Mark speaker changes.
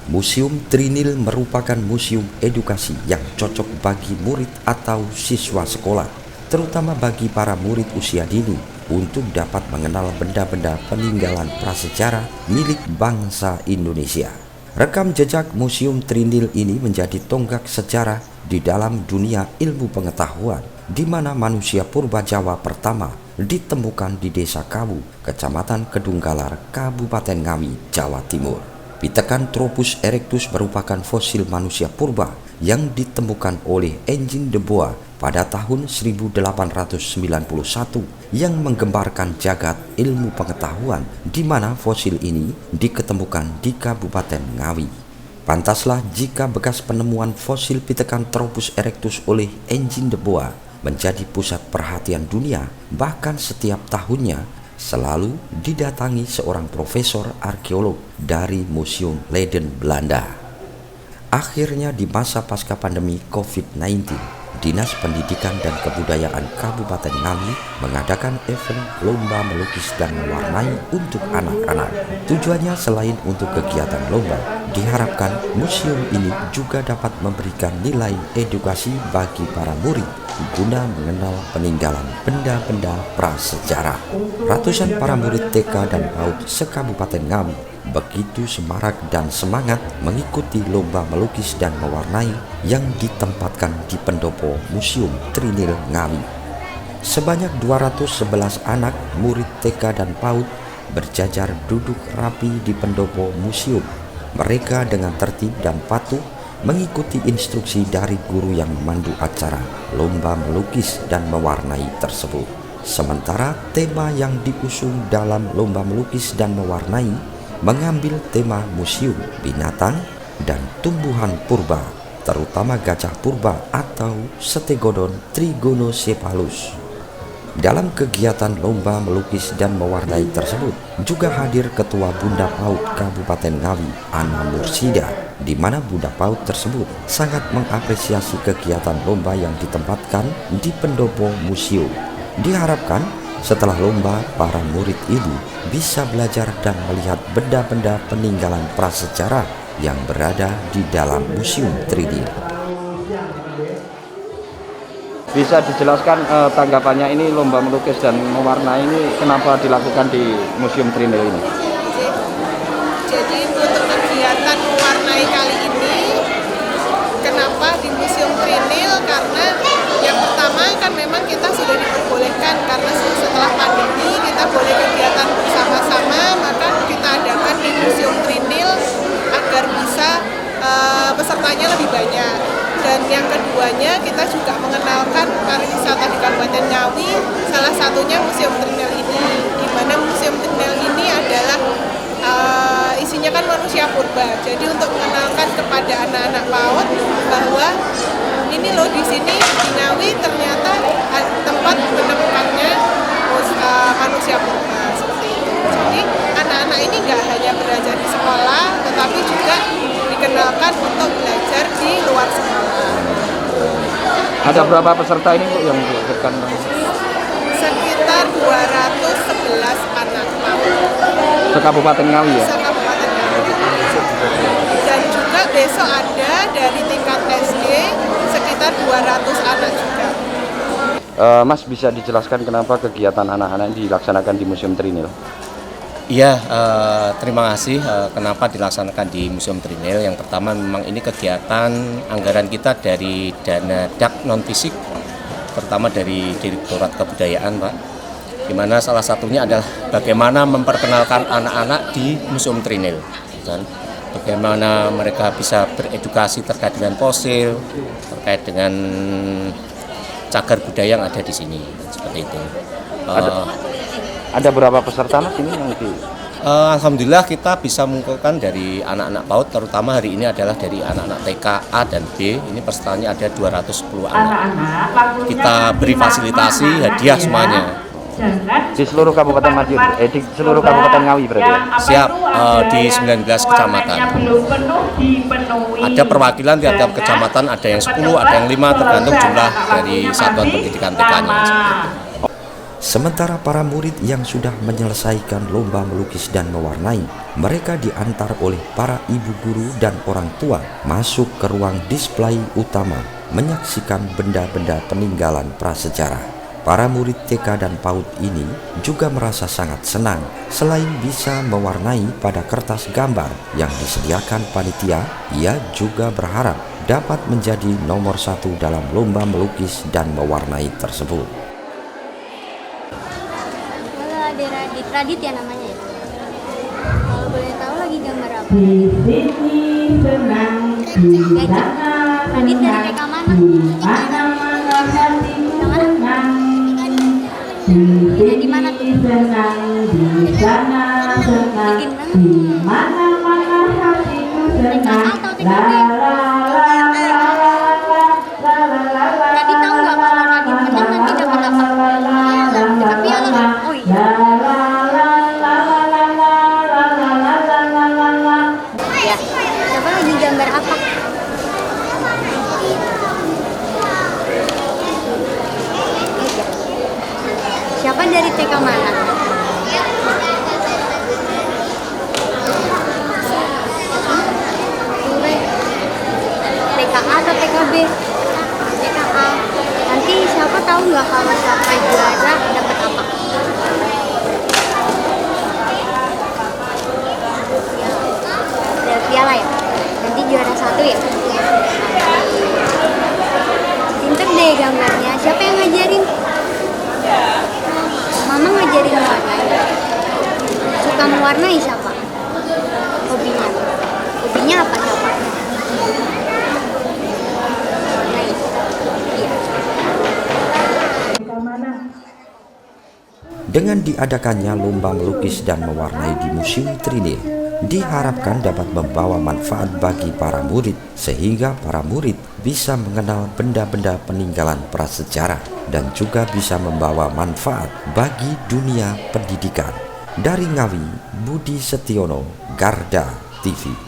Speaker 1: Museum Trinil merupakan museum edukasi yang cocok bagi murid atau siswa sekolah, terutama bagi para murid usia dini untuk dapat mengenal benda-benda peninggalan prasejarah milik bangsa Indonesia. Rekam jejak Museum Trinil ini menjadi tonggak sejarah di dalam dunia ilmu pengetahuan, di mana manusia purba Jawa pertama ditemukan di Desa Kawu, Kecamatan Kedunggalar, Kabupaten Ngawi, Jawa Timur. Pithecanthropus erectus merupakan fosil manusia purba yang ditemukan oleh Engin de Bois pada tahun 1891 yang menggembarkan jagat ilmu pengetahuan, di mana fosil ini diketemukan di Kabupaten Ngawi. Pantaslah jika bekas penemuan fosil Pithecanthropus erectus oleh Engin de Bois menjadi pusat perhatian dunia, bahkan setiap tahunnya selalu didatangi seorang profesor arkeolog dari Museum Leiden, Belanda. Akhirnya di masa pasca pandemi COVID-19, Dinas Pendidikan dan Kebudayaan Kabupaten Ngawi mengadakan event lomba melukis dan mewarnai untuk anak-anak. Tujuannya selain untuk kegiatan lomba, diharapkan museum ini juga dapat memberikan nilai edukasi bagi para murid guna mengenal peninggalan benda-benda prasejarah. Ratusan para murid TK dan PAUD se-Kabupaten Ngawi begitu semarak dan semangat mengikuti lomba melukis dan mewarnai yang ditempatkan di pendopo Museum Trinil Ngawi. Sebanyak 211 anak murid TK dan PAUD berjajar duduk rapi di pendopo museum. Mereka dengan tertib dan patuh mengikuti instruksi dari guru yang memandu acara lomba melukis dan mewarnai tersebut. Sementara tema yang diusung dalam lomba melukis dan mewarnai mengambil tema museum binatang dan tumbuhan purba, terutama gajah purba atau Stegodon trigonocephalus. Dalam kegiatan lomba melukis dan mewarnai tersebut juga hadir Ketua Bunda PAUD Kabupaten Ngawi, Ana Mursida, di mana Bunda PAUD tersebut sangat mengapresiasi kegiatan lomba yang ditempatkan di pendopo museum. Diharapkan setelah lomba, para murid ini bisa belajar dan melihat benda-benda peninggalan prasejarah yang berada di dalam Museum Trinil.
Speaker 2: Bisa dijelaskan tanggapannya ini lomba melukis dan mewarnai ini kenapa dilakukan di Museum Trinil ini?
Speaker 3: Jadi untuk kegiatan mewarnai kali ini, kenapa di Museum Trinil? Karena yang pertama kan memang kita sudah diperbolehkan, karena setelah pandemi kita boleh kegiatan bersama-sama, maka kita adakan di Museum Trinil agar bisa pesertanya lebih banyak. Dan yang keduanya, kita juga mengenalkan pariwisata di Kabupaten Ngawi, salah satunya Museum Trinil ini, di mana Museum Trinil ini adalah isinya kan manusia purba. Jadi untuk mengenalkan kepada anak-anak PAUD bahwa ini loh, di sini di Ngawi ternyata tempat menemukannya manusia purba, seperti itu. Jadi anak-anak ini nggak hanya belajar di sekolah, tetapi juga dikenalkan untuk belajar di luar sekolah.
Speaker 2: Ada berapa peserta ini Bu yang diikutkan?
Speaker 3: Sekitar 211 anak PAUD.
Speaker 2: Se-Kabupaten Ngawi ya?
Speaker 3: Se-Kabupaten Ngawi. Dan juga besok ada dari tingkat SD sekitar 200 anak juga.
Speaker 2: Mas, bisa dijelaskan kenapa kegiatan anak-anak ini dilaksanakan di Museum Trinil?
Speaker 4: Iya, terima kasih. Kenapa dilaksanakan di Museum Trinil? Yang pertama memang ini kegiatan anggaran kita dari dana DAK non fisik, pertama dari Direktorat Kebudayaan, Pak. Di mana salah satunya adalah bagaimana memperkenalkan anak-anak di Museum Trinil, dan bagaimana mereka bisa beredukasi terkait dengan fosil, terkait dengan cagar budaya yang ada di sini, seperti itu.
Speaker 2: Ada berapa peserta Mas ini yang di?
Speaker 4: Alhamdulillah kita bisa mengumpulkan dari anak-anak PAUD, terutama hari ini adalah dari anak-anak TK A dan B. Ini pesertanya ada 210 anak. Kita beri fasilitasi hadiah semuanya.
Speaker 2: Di seluruh Kabupaten Madiun, di seluruh Kabupaten Ngawi berarti ya?
Speaker 4: Siap, di 19 kecamatan. Ada perwakilan tiap kecamatan, ada yang 10, ada yang 5, tergantung jumlah dari satuan pendidikan TK-nya.
Speaker 1: Sementara para murid yang sudah menyelesaikan lomba melukis dan mewarnai, mereka diantar oleh para ibu guru dan orang tua masuk ke ruang display utama menyaksikan benda-benda peninggalan prasejarah. Para murid TK dan PAUD ini juga merasa sangat senang. Selain bisa mewarnai pada kertas gambar yang disediakan panitia, ia juga berharap dapat menjadi nomor 1 dalam lomba melukis dan mewarnai tersebut.
Speaker 5: Radit ya namanya ya. Kalau boleh tahu lagi gambar apa? Radit dari TK mana? Di mana tuh? TK atau TKB? Radit tahu nggak kalau Radit menang nanti dapat apa? Dapat piala. Oh iya. Ya, siapa lagi gambar apa? Siapa dari TK mana? TKA atau TKB? TKA. Nanti siapa tahu nggak kalau siapa juara dapat apa? Piala ya, nanti juara 1 ya. Pinter deh gambarnya. Siapa yang ngajarin? Mama ngajarin mewarnai. Suka mewarnai siapa? Hobinya apa siapa? Mewarnai. Iya.
Speaker 1: Dengan diadakannya lomba melukis dan mewarnai di Museum Trinil, diharapkan dapat membawa manfaat bagi para murid, sehingga para murid bisa mengenal benda-benda peninggalan prasejarah dan juga bisa membawa manfaat bagi dunia pendidikan. Dari Ngawi, Budi Setiono, Garda TV.